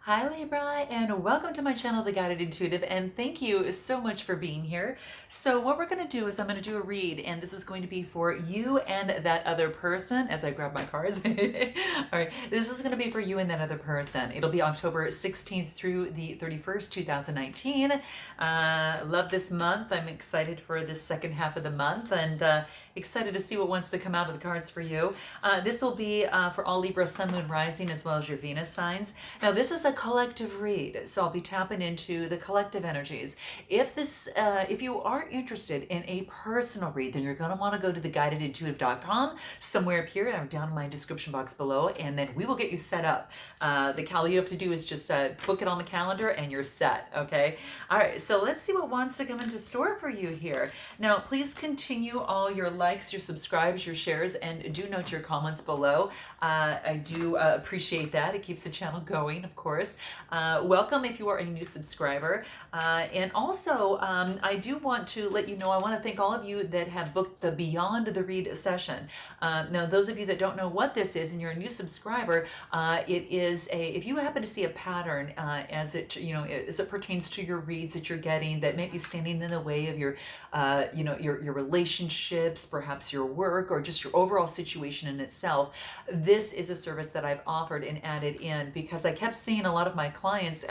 Hi Libra, and welcome to my channel, The Guided Intuitive, and thank you so much for being here. So what we're going to do is I'm going to do a read, and this is going to be for you and that other person as I grab my cards. All right, this is going to be for you and that other person. It'll be October 16th through the 31st, 2019. Love this month. I'm excited for this second half of the month, and excited to see what wants to come out of the cards for you. This will be for all Libra, Sun, Moon, Rising, as well as your Venus signs. Now, this is a collective read, so I'll be tapping into the collective energies. If you are interested in a personal read, then you're going to want to go to theguidedintuitive.com, somewhere up here, and down in my description box below, and then we will get you set up. All you have to do is just book it on the calendar, and you're set. Okay. All right. So let's see what wants to come into store for you here. Now, please continue all your likes, your subscribes, your shares, and do note your comments below. I do appreciate that. It keeps the channel going, of course. Welcome if you are a new subscriber. And also, I do want to let you know, I want to thank all of you that have booked the Beyond the Read session. Now, those of you that don't know what this is and you're a new subscriber, it is if you happen to see a pattern as it pertains to your reads that you're getting that may be standing in the way of your relationships, perhaps your work, or just your overall situation in itself, this is a service that I've offered and added in because I kept seeing a lot of my clients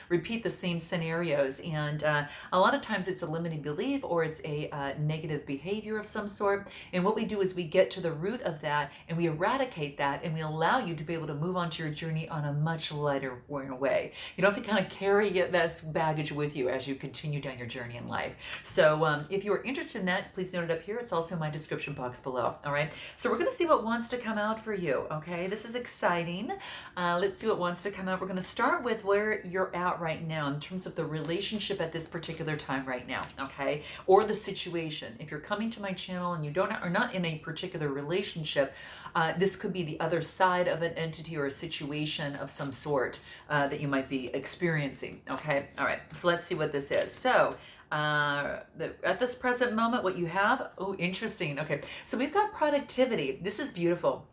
repeat the same scenarios, and a lot of times it's a limiting belief or it's a negative behavior of some sort. And what we do is we get to the root of that and we eradicate that, and we allow you to be able to move on to your journey on a much lighter way. You don't have to kind of carry that baggage with you as you continue down your journey in life. So if you are interested in that, please note it up here. It's also in my description box below. All right. So we're going to see what wants to come out for you. Okay. This is exciting. Let's see what wants to come out. We're going to start with where you're at right now in terms of the relationship at this particular time right now. Okay. Or the situation. If you're coming to my channel and you are not in a particular relationship, this could be the other side of an entity or a situation of some sort that you might be experiencing. Okay. All right. So let's see what this is. So at this present moment, what you have, oh, interesting. Okay. So we've got productivity. This is beautiful.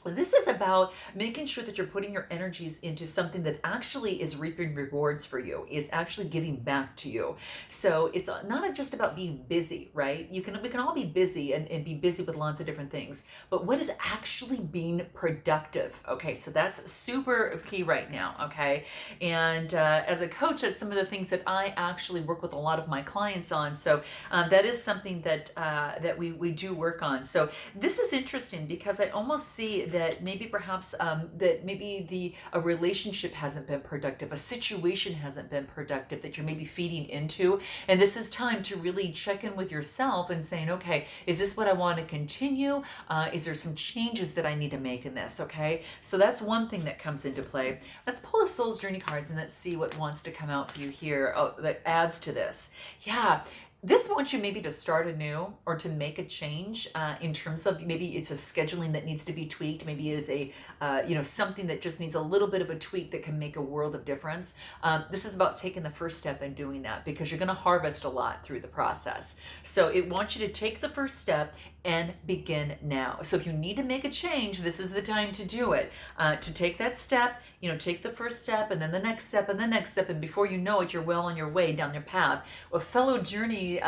This is about making sure that you're putting your energies into something that actually is reaping rewards for you, is actually giving back to you. So it's not just about being busy, right? We can all be busy and be busy with lots of different things, but what is actually being productive? Okay, so that's super key right now, okay? And as a coach, that's some of the things that I actually work with a lot of my clients on. So that is something that we do work on. So this is interesting because I almost see that maybe perhaps a relationship hasn't been productive, a situation hasn't been productive that you're maybe feeding into, and this is time to really check in with yourself and saying, okay, is this what I want to continue? Is there some changes that I need to make in this? Okay, so that's one thing that comes into play. Let's pull the Soul's Journey cards and let's see what wants to come out for you here. Oh, that adds to this. Yeah. This wants you maybe to start anew or to make a change in terms of maybe it's a scheduling that needs to be tweaked. Maybe it is something that just needs a little bit of a tweak that can make a world of difference. This is about taking the first step and doing that because you're going to harvest a lot through the process. So it wants you to take the first step and begin now. So if you need to make a change, this is the time to do it. To take that step, take the first step and then the next step and the next step, and before you know it, you're well on your way down your path. A fellow journey,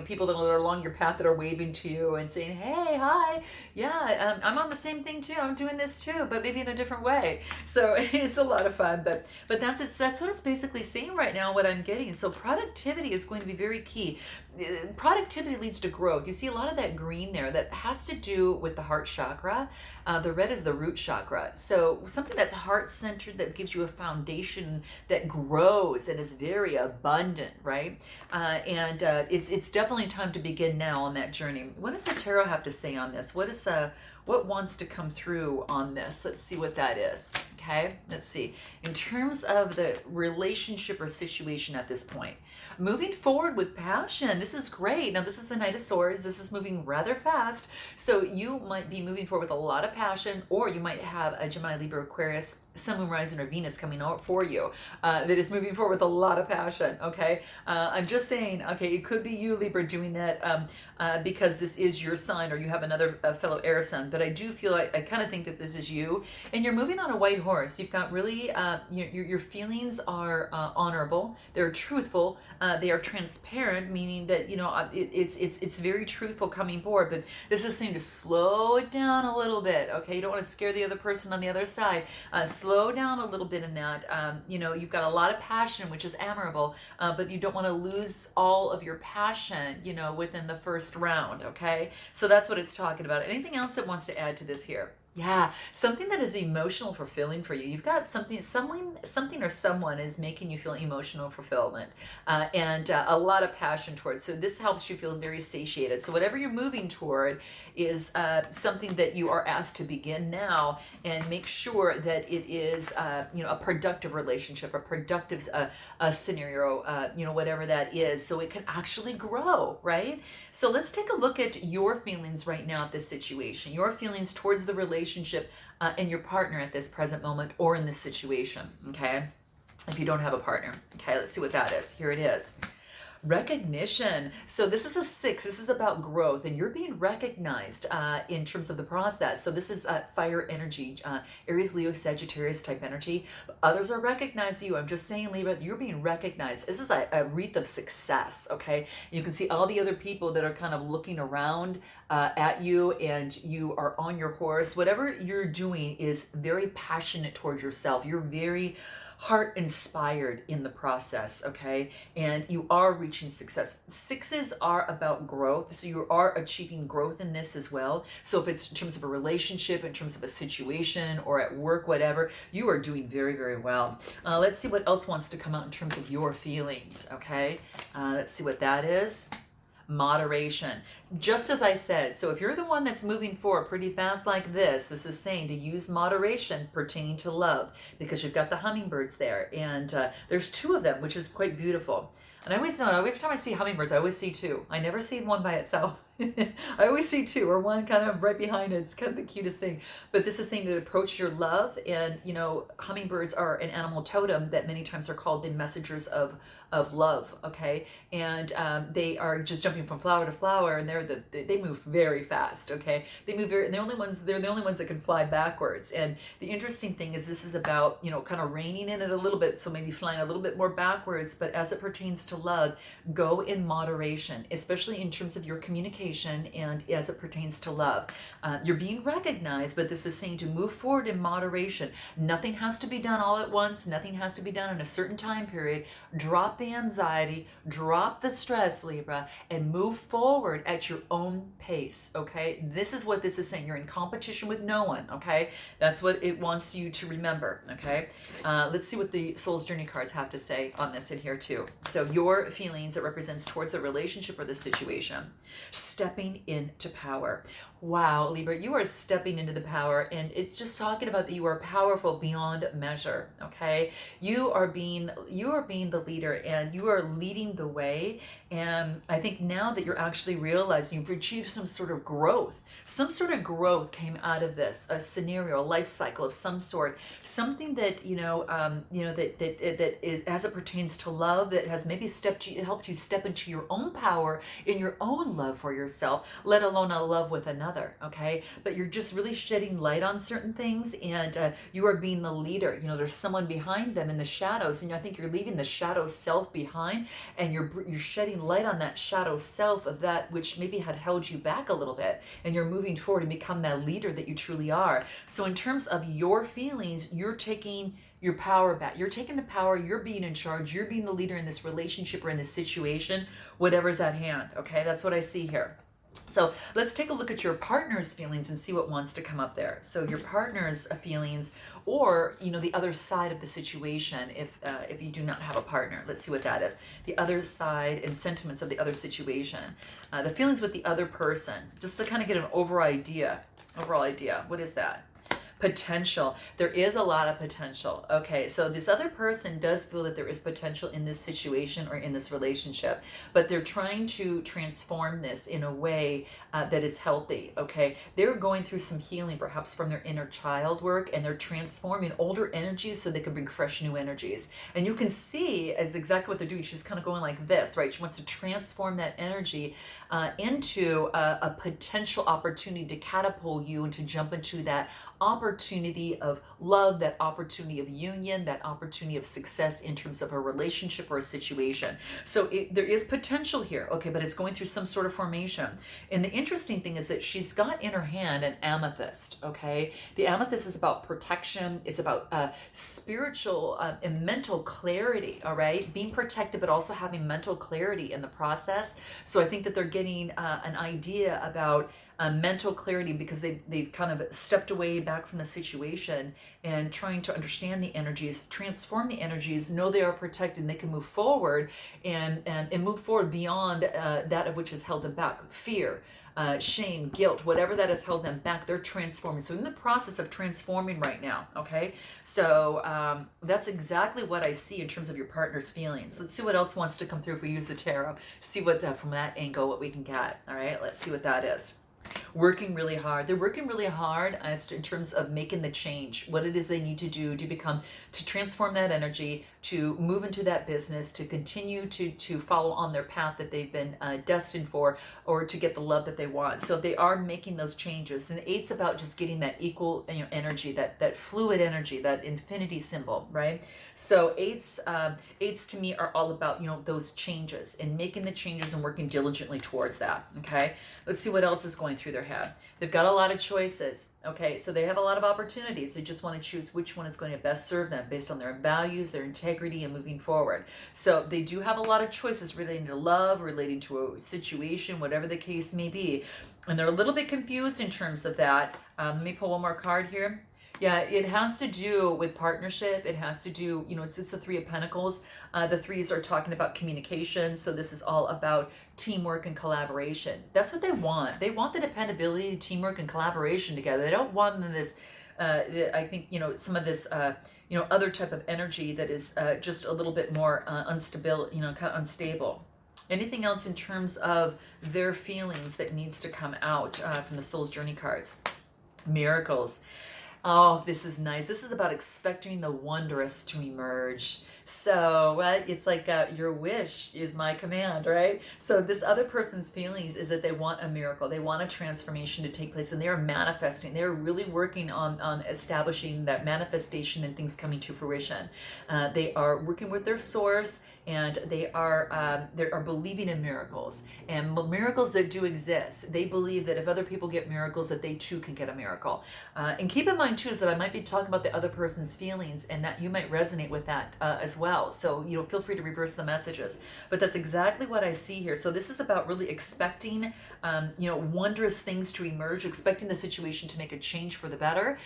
people that are along your path that are waving to you and saying, hey, hi, yeah, I'm on the same thing too. I'm doing this too, but maybe in a different way. So it's a lot of fun, but that's it. That's what it's basically saying right now, what I'm getting. So productivity is going to be very key. Productivity leads to growth. You see a lot of that green there that has to do with the heart chakra. The red is the root chakra. So something that's heart-centered, that gives you a foundation that grows and is very abundant, right? It's definitely time to begin now on that journey. What does the tarot have to say on this? What wants to come through on this? Let's see what that is. Okay, let's see. In terms of the relationship or situation at this point, moving forward with passion. This is great. Now, this is the Knight of Swords. This is moving rather fast. So you might be moving forward with a lot of passion, or you might have a Gemini, Libra, Aquarius, Sun, Moon, Rising, or Venus coming out for you that is moving forward with a lot of passion, okay? I'm just saying, okay, it could be you, Libra, doing that. because this is your sign, or you have another fellow air sign. But I do feel like, I kind of think that this is you, and you're moving on a white horse. You've got really, your feelings are honorable. They're truthful. They are transparent, meaning that, it's very truthful coming forward. But this is saying to slow it down a little bit. Okay, you don't want to scare the other person on the other side. Slow down a little bit in that. You've got a lot of passion, which is admirable, but you don't want to lose all of your passion, within the first round. Okay, so that's what it's talking about. Anything else that wants to add to this here? Yeah, something that is emotional fulfilling for you. You've got something or someone is making you feel emotional fulfillment, and a lot of passion towards. So this helps you feel very satiated. So whatever you're moving toward is something that you are asked to begin now, and make sure that it is, a productive relationship, a productive scenario, whatever that is, so it can actually grow, right? So let's take a look at your feelings right now at this situation, your feelings towards the relationship and your partner at this present moment, or in this situation, okay? If you don't have a partner, okay, let's see what that is. Here it is. Recognition. So this is a 6. This is about growth, and you're being recognized in terms of the process. So this is fire energy, Aries, Leo, Sagittarius type energy. Others are recognizing you. I'm just saying, Libra, you're being recognized. This is a wreath of success, okay? You can see all the other people that are kind of looking around at you, and you are on your horse. Whatever you're doing is very passionate towards yourself. You're very heart inspired in the process, okay? And you are reaching success. 6s are about growth, so you are achieving growth in this as well. So if it's in terms of a relationship, in terms of a situation, or at work, whatever, you are doing very, very well. Let's see what else wants to come out in terms of your feelings, okay? Let's see what that is. Moderation. Just as I said, so if you're the one that's moving forward pretty fast like this is saying to use moderation pertaining to love, because you've got the hummingbirds there, and there's 2 of them, which is quite beautiful. And I always know, every time I see hummingbirds, I always see 2. I never see one by itself. I always see 2, or one kind of right behind it. It's kind of the cutest thing. But this is saying to approach your love, and hummingbirds are an animal totem that many times are called the messengers of love, okay? And they are just jumping from flower to flower, and they move very fast, okay? They move very, and they're the only ones that can fly backwards. And the interesting thing is, this is about, kind of reining in it a little bit, so maybe flying a little bit more backwards. But as it pertains to love, go in moderation, especially in terms of your communication, and as it pertains to love. You're being recognized, but this is saying to move forward in moderation. Nothing has to be done all at once. Nothing has to be done in a certain time period. Drop the anxiety, drop the stress, Libra, and move forward at your own pace, okay? This is what this is saying. You're in competition with no one, okay? That's what it wants you to remember, okay? Let's see what the Soul's Journey cards have to say on this in here too. So your feelings, it represents towards the relationship or the situation. Stepping into power. Wow, Libra, you are stepping into the power, and it's just talking about that you are powerful beyond measure, okay? You are being the leader, and you are leading the way. And I think now that you're actually realizing you've achieved some sort of growth. Some sort of growth came out of this, a scenario, a life cycle of some sort, something that that is, as it pertains to love, that has maybe helped you step into your own power in your own love for yourself, let alone a love with another. Okay, but you're just really shedding light on certain things, and you are being the leader. There's someone behind them in the shadows, and I think you're leaving the shadow self behind, and you're shedding light on that shadow self of that which maybe had held you back a little bit, and you're moving forward and become that leader that you truly are. So in terms of your feelings, you're taking your power back. You're taking the power. You're being in charge. You're being the leader in this relationship or in this situation, whatever's at hand. Okay, that's what I see here. So let's take a look at your partner's feelings and see what wants to come up there. So your partner's feelings, or the other side of the situation, if you do not have a partner. Let's see what that is. The other side and sentiments of the other situation. The feelings with the other person, just to kind of get an overall idea. What is that? Potential. There is a lot of potential. Okay, so this other person does feel that there is potential in this situation or in this relationship, but they're trying to transform this in a way that is healthy. Okay, they're going through some healing, perhaps from their inner child work, and they're transforming older energies so they can bring fresh new energies. And you can see as exactly what they're doing. She's kind of going like this, right? She wants to transform that energy into a potential opportunity to catapult you and to jump into that opportunity of love, that opportunity of union, that opportunity of success in terms of a relationship or a situation. So there is potential here, okay, but it's going through some sort of formation. And the interesting thing is that she's got in her hand an amethyst, okay? The amethyst is about protection. It's about spiritual and mental clarity, all right? Being protected, but also having mental clarity in the process. So I think that they're getting an idea about mental clarity because they've kind of stepped away back from the situation and trying to understand the energies, transform the energies, know they are protected, and they can move forward and move forward beyond that of which has held them back. Fear, shame, guilt, whatever that has held them back, they're transforming. So in the process of transforming right now, okay? So that's exactly what I see in terms of your partner's feelings. Let's see what else wants to come through if we use the tarot. See what from that angle, what we can get. All right, let's see what that is. Working really hard. They're working really hard as to, in terms of making the change, what it is they need to do to transform that energy, to move into that business, to continue to follow on their path that they've been destined for, or to get the love that they want. So they are making those changes. And the eight's about just getting that equal energy, that fluid energy, that infinity symbol, right? So eights to me are all about, those changes and making the changes and working diligently towards that. Okay. Let's see what else is going through their head. They've got a lot of choices. Okay. So they have a lot of opportunities. They just want to choose which one is going to best serve them based on their values, their integrity, and moving forward. So they do have a lot of choices relating to love, relating to a situation, whatever the case may be. And they're a little bit confused in terms of that. Let me pull one more card here. Yeah, it has to do with partnership. It has to do, it's just the Three of Pentacles. The threes are talking about communication. So this is all about teamwork and collaboration. That's what they want. They want the dependability, teamwork, and collaboration together. They don't want this, I think, some of this, other type of energy that is just a little bit more unstable, kind of unstable. Anything else in terms of their feelings that needs to come out from the Soul's Journey cards? Miracles. Oh, this is nice. This is about expecting the wondrous to emerge. So it's like your wish is my command, right? So this other person's feelings is that they want a miracle. They want a transformation to take place, and they are manifesting. They're really working on establishing that manifestation and things coming to fruition. They are working with their source, and they are believing in miracles, and miracles that do exist. They believe that if other people get miracles, that they too can get a miracle. And keep in mind too is that I might be talking about the other person's feelings, and that you might resonate with that as well. So feel free to reverse the messages. But that's exactly what I see here. So this is about really expecting wondrous things to emerge, expecting the situation to make a change for the better,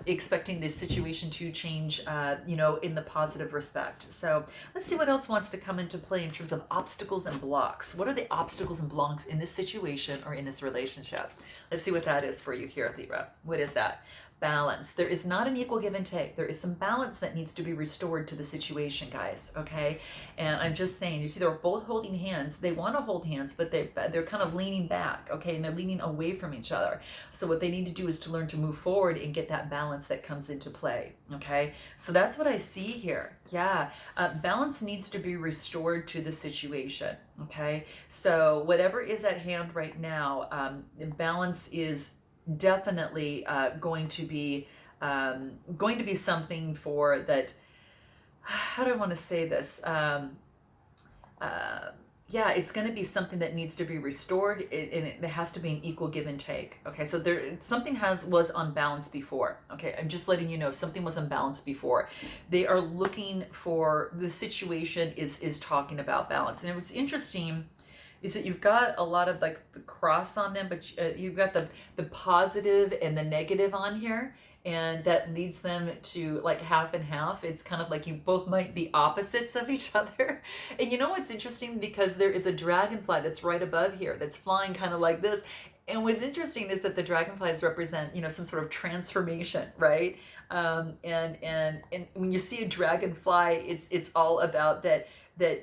expecting the situation to change in the positive respect. So let's see what else wants to come into play in terms of obstacles and blocks. What are the obstacles and blocks in this situation or in this relationship? Let's see what that is for you here, Libra. What is that? Balance. There is not an equal give and take. There is some balance that needs to be restored to the situation, guys. Okay, and I'm just saying, you see, they're both holding hands. They want to hold hands, but they're kind of leaning back. Okay, and they're leaning away from each other. So what they need to do is to learn to move forward and get that balance that comes into play. Okay, so that's what I see here. Yeah, balance needs to be restored to the situation. Okay, so whatever is at hand right now, balance is definitely going to be something for that. How do I want to say this? Yeah, it's going to be something that needs to be restored, and it has to be an equal give and take. Okay, so something was unbalanced before. Okay, I'm just letting you know something was unbalanced before. They are looking for, the situation is talking about balance, and it was interesting is that you've got a lot of like the cross on them, but you've got the positive and the negative on here, and that leads them to like half and half. It's kind of like you both might be opposites of each other. And what's interesting, because there is a dragonfly that's right above here that's flying kind of like this. And what's interesting is that the dragonflies represent, some sort of transformation, right? And when you see a dragonfly, it's all about that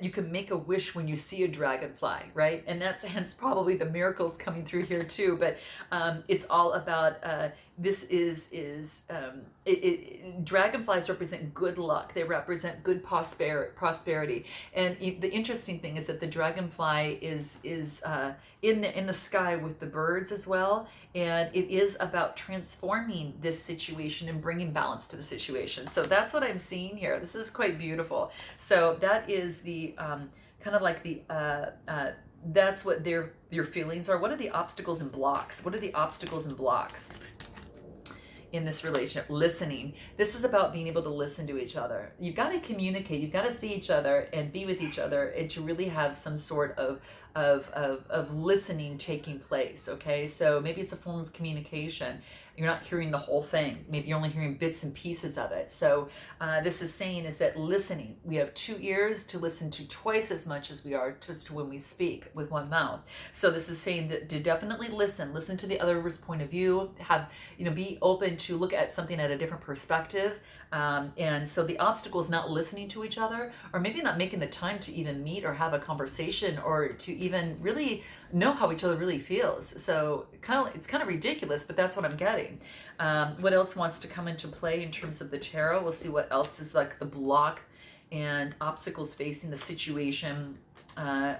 you can make a wish when you see a dragonfly, right? And that's hence probably the miracles coming through here too. But it's all about this is dragonflies represent good luck. They represent good prosperity. And the interesting thing is that the dragonfly is in the sky with the birds as well, and it is about transforming this situation and bringing balance to the situation. So that's what I'm seeing here. This is quite beautiful. So that is the kind of like the that's what their feelings are. What are the obstacles and blocks? What are the obstacles and blocks in this relationship? Listening. This is about being able to listen to each other. You've got to communicate. You've got to see each other and be with each other, and to really have some sort of listening taking place. Okay, so maybe it's a form of communication. You're not hearing the whole thing. Maybe you're only hearing bits and pieces of it. So this is saying is that listening, we have 2 ears to listen to twice as much as we are just to when we speak with one mouth. So this is saying that to definitely listen to the other's point of view, have, be open to look at something at a different perspective. And so the obstacle is not listening to each other, or maybe not making the time to even meet or have a conversation, or to even really know how each other really feels. So it's kind of ridiculous, but that's what I'm getting. What else wants to come into play in terms of the tarot? We'll see what else is like the block and obstacles facing the situation,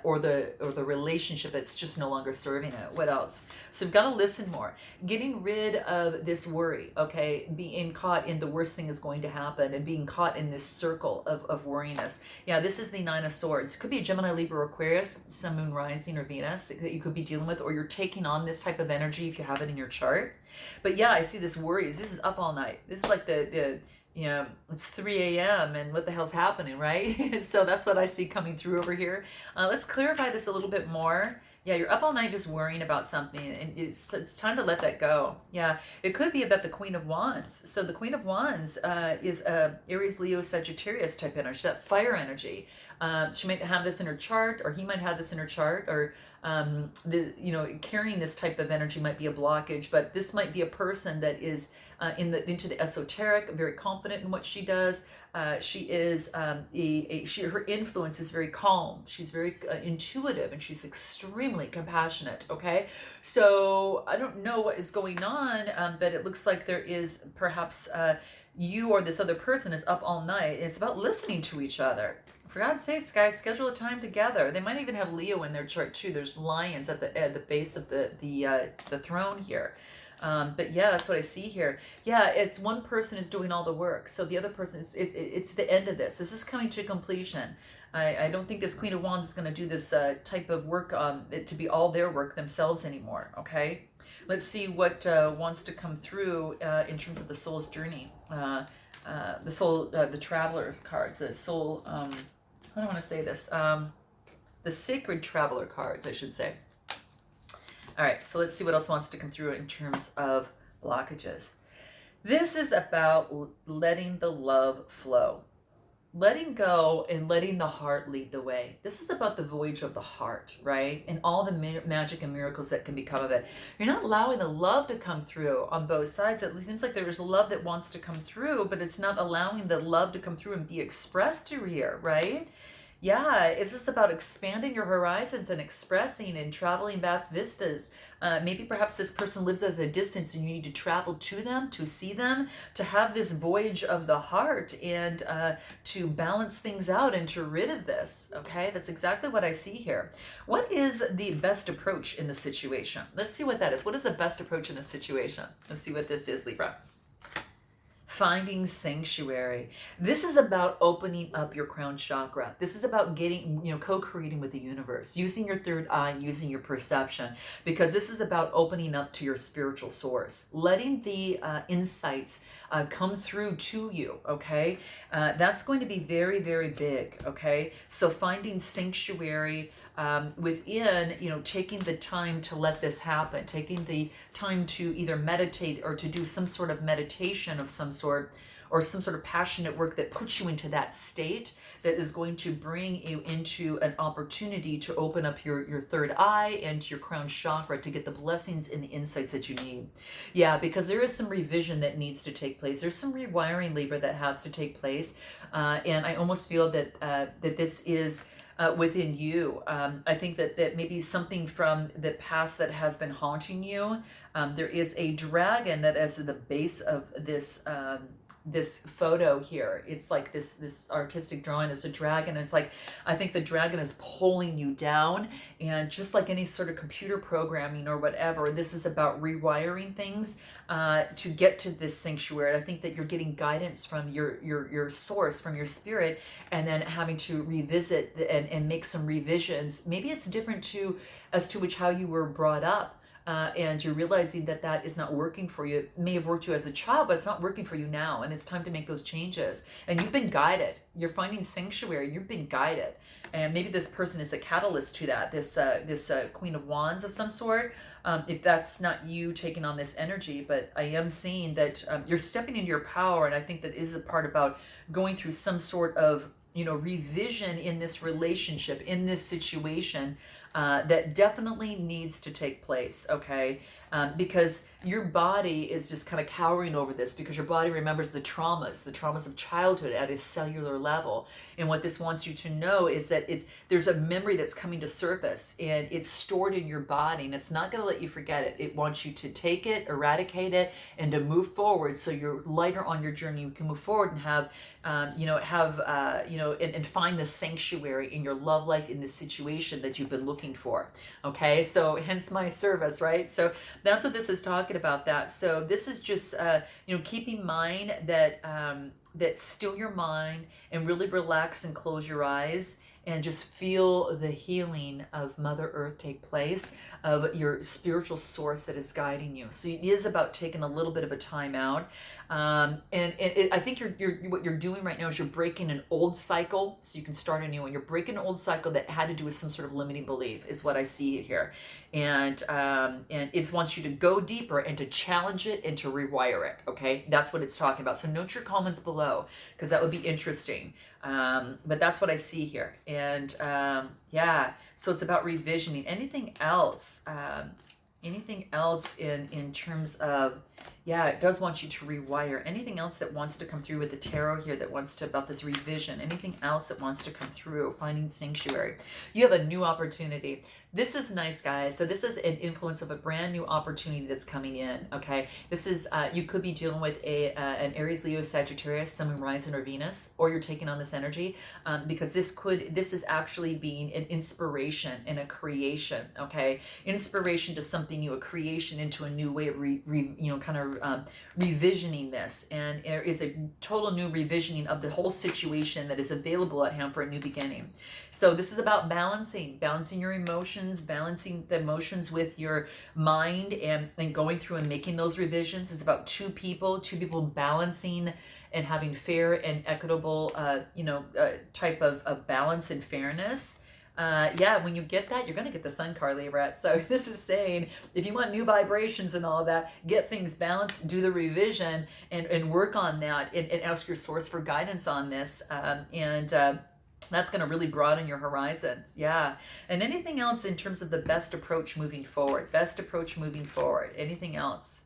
or the relationship that's just no longer serving it. What else? So we've got to listen more. Getting rid of this worry, okay? Being caught in the worst thing is going to happen, and being caught in this circle of worriness. Yeah, this is the Nine of Swords. It could be a Gemini, Libra, Aquarius, Sun, Moon, Rising, or Venus that you could be dealing with, or you're taking on this type of energy if you have it in your chart. But yeah, I see this worries. This is up all night. This is like it's 3 a.m. and what the hell's happening, right? So that's what I see coming through over here. Let's clarify this a little bit more. Yeah, you're up all night just worrying about something, and it's time to let that go. Yeah, it could be about the Queen of Wands. So the Queen of Wands is Aries, Leo, Sagittarius type energy, that fire energy. She might have this in her chart, or he might have this in her chart, or carrying this type of energy might be a blockage. But this might be a person that is into the esoteric, very confident in what she does. She is her influence is very calm. She's very intuitive, and she's extremely compassionate. Okay, so I don't know what is going on, but it looks like there is perhaps you or this other person is up all night. It's about listening to each other. For God's sakes, guys, schedule a time together. They might even have Leo in their chart too. There's lions at the base of the throne here. But yeah, that's what I see here. Yeah, it's one person who's doing all the work. So the other person, it's the end of this. This is coming to completion. I don't think this Queen of Wands is going to do this type of work to be all their work themselves anymore. Okay, let's see what wants to come through in terms of the soul's journey. The Traveler's cards, the soul. How do I want to say this? The Sacred Traveler cards, I should say. All right, so let's see what else wants to come through in terms of blockages. This is about letting the love flow. Letting go and letting the heart lead the way. This is about the voyage of the heart, right? And all the magic and miracles that can become of it. You're not allowing the love to come through on both sides. It seems like there's love that wants to come through, but it's not allowing the love to come through and be expressed through here, right? Yeah, it's just about expanding your horizons and expressing and traveling vast vistas. Maybe perhaps this person lives at a distance and you need to travel to them, to see them, to have this voyage of the heart, and to balance things out and to rid of this. Okay, that's exactly what I see here. What is the best approach in the situation? Let's see what that is. What is the best approach in a situation? Let's see what this is, Libra. Finding sanctuary. This is about opening up your crown chakra. This is about getting, co-creating with the universe, using your third eye, using your perception, because this is about opening up to your spiritual source, letting the insights come through to you. Okay, that's going to be very, very big. Okay, so finding sanctuary within, taking the time to let this happen, taking the time to either meditate or to do some sort of meditation of some sort, or some sort of passionate work that puts you into that state that is going to bring you into an opportunity to open up your third eye and your crown chakra to get the blessings and the insights that you need. Yeah, because there is some revision that needs to take place. There's some rewiring, Libra, that has to take place. And I almost feel that that this is within you. I think that maybe something from the past that has been haunting you There is a dragon that is at the base of this photo here. It's like this artistic drawing. There's a dragon. It's like, I think the dragon is pulling you down, and just like any sort of computer programming or whatever, this is about rewiring things to get to this sanctuary. I think that you're getting guidance from your source, from your spirit, and then having to revisit and make some revisions. Maybe it's different as to which how you were brought up. And you're realizing that that is not working for you. It may have worked you as a child, but it's not working for you now, and it's time to make those changes. And you've been guided. You're finding sanctuary. You've been guided, and maybe this person is a catalyst to that. This Queen of Wands of some sort. If that's not you taking on this energy, but I am seeing that you're stepping into your power, and I think that is a part about going through some sort of revision in this relationship, in this situation. That definitely needs to take place, okay? Because your body is just kind of cowering over this, because your body remembers the traumas of childhood at a cellular level. And what this wants you to know is that there's a memory that's coming to surface, and it's stored in your body, and it's not going to let you forget it. It wants you to take it, eradicate it, and to move forward, so you're lighter on your journey. You can move forward and have and find the sanctuary in your love life, in this situation that you've been looking for. Okay, so hence my service, right? So that's what this is talking about. That so this is just keep in mind that that still your mind and really relax and close your eyes and just feel the healing of Mother Earth take place, of your spiritual source that is guiding you. So it is about taking a little bit of a time out. I think what you're doing right now is you're breaking an old cycle so you can start a new one. You're breaking an old cycle that had to do with some sort of limiting belief, is what I see here. And it wants you to go deeper and to challenge it and to rewire it. Okay, that's what it's talking about. So note your comments below, because that would be interesting. But that's what I see here. And yeah, so it's about revisioning. Anything else? Anything else in terms of, yeah, it does want you to rewire. Anything else that wants to come through with the tarot here that wants to, about this revision? Anything else that wants to come through? Finding sanctuary. You have a new opportunity. This is nice, guys. So this is an influence of a brand new opportunity that's coming in, okay? This is, you could be dealing with an Aries, Leo, Sagittarius, Sun, Moon, Rising, or Venus, or you're taking on this energy, because this is actually being an inspiration and a creation, okay? Inspiration to something new, a creation into a new way of revisioning this. And there is a total new revisioning of the whole situation that is available at hand for a new beginning. So this is about balancing your emotions, balancing the emotions with your mind, and going through and making those revisions. It's about two people balancing and having fair and equitable, type of balance and fairness. Yeah, when you get that, you're going to get the Sun card, Libra. So this is saying, if you want new vibrations and all that, get things balanced, do the revision, and work on that, and ask your source for guidance on this. That's going to really broaden your horizons. Yeah. And anything else in terms of the best approach moving forward? Best approach moving forward. Anything else?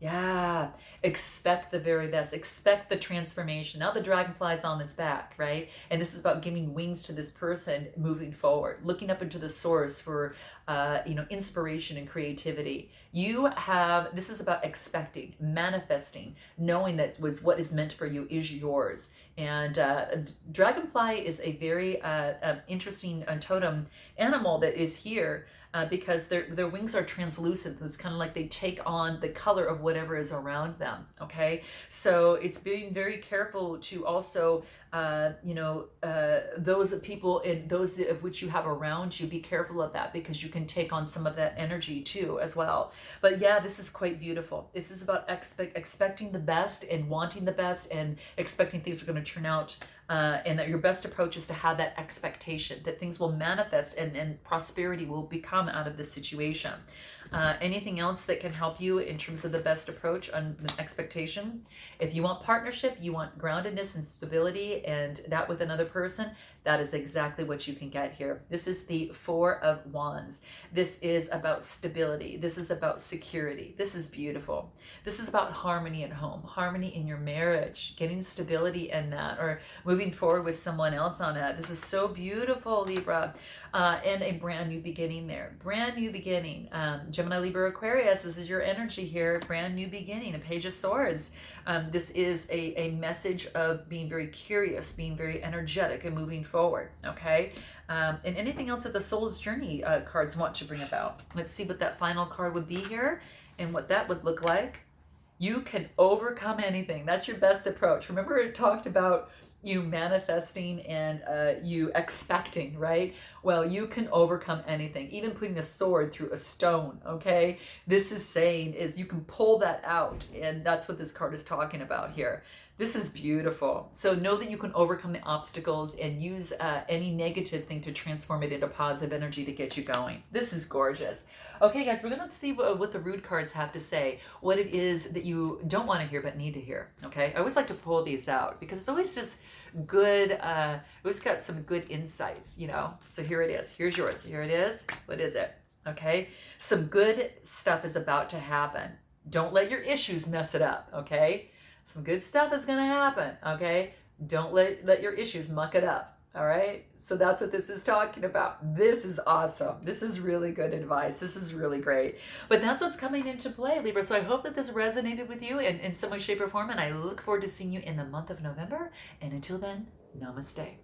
Yeah. Expect the very best. Expect the transformation. Now the dragonfly's on its back, right? And this is about giving wings to this person moving forward, looking up into the source for, inspiration and creativity. This is about expecting, manifesting, knowing that what is meant for you is yours. And dragonfly is a very interesting totem animal that is here. Because their wings are translucent. It's kind of like they take on the color of whatever is around them, okay? So it's being very careful to also, those people and those of which you have around you, be careful of that, because you can take on some of that energy too as well. But yeah, this is quite beautiful. This is about expecting the best and wanting the best and expecting things are going to turn out, and that your best approach is to have that expectation that things will manifest and prosperity will become out of this situation. Anything else that can help you in terms of the best approach on expectation? If you want partnership, you want groundedness and stability, and that with another person, that is exactly what you can get here. This is the Four of Wands. This is about stability. This is about security. This is beautiful. This is about harmony at home, harmony in your marriage, getting stability in that, or moving forward with someone else on that. This is so beautiful, Libra. And a brand new beginning there. Brand new beginning. Gemini, Libra, Aquarius, this is your energy here. Brand new beginning, a Page of Swords. This is a message of being very curious, being very energetic, and moving forward, okay? And anything else that the Soul's Journey cards want to bring about. Let's see what that final card would be here and what that would look like. You can overcome anything. That's your best approach. Remember, it talked about you manifesting and you expecting, right? Well, you can overcome anything, even putting a sword through a stone, okay? This is saying is you can pull that out, and that's what this card is talking about here. This is beautiful. So know that you can overcome the obstacles and use any negative thing to transform it into positive energy to get you going. This is gorgeous. Okay, guys, we're going to see what the root cards have to say, what it is that you don't want to hear but need to hear, okay? I always like to pull these out because it's always just good, it always got some good insights, you know? So here it is. Here's yours. Here it is. What is it? Okay? Some good stuff is about to happen. Don't let your issues mess it up, okay? Some good stuff is going to happen, okay? Don't let your issues muck it up, all right? So that's what this is talking about. This is awesome. This is really good advice. This is really great. But that's what's coming into play, Libra. So I hope that this resonated with you in some way, shape, or form, and I look forward to seeing you in the month of November. And until then, namaste.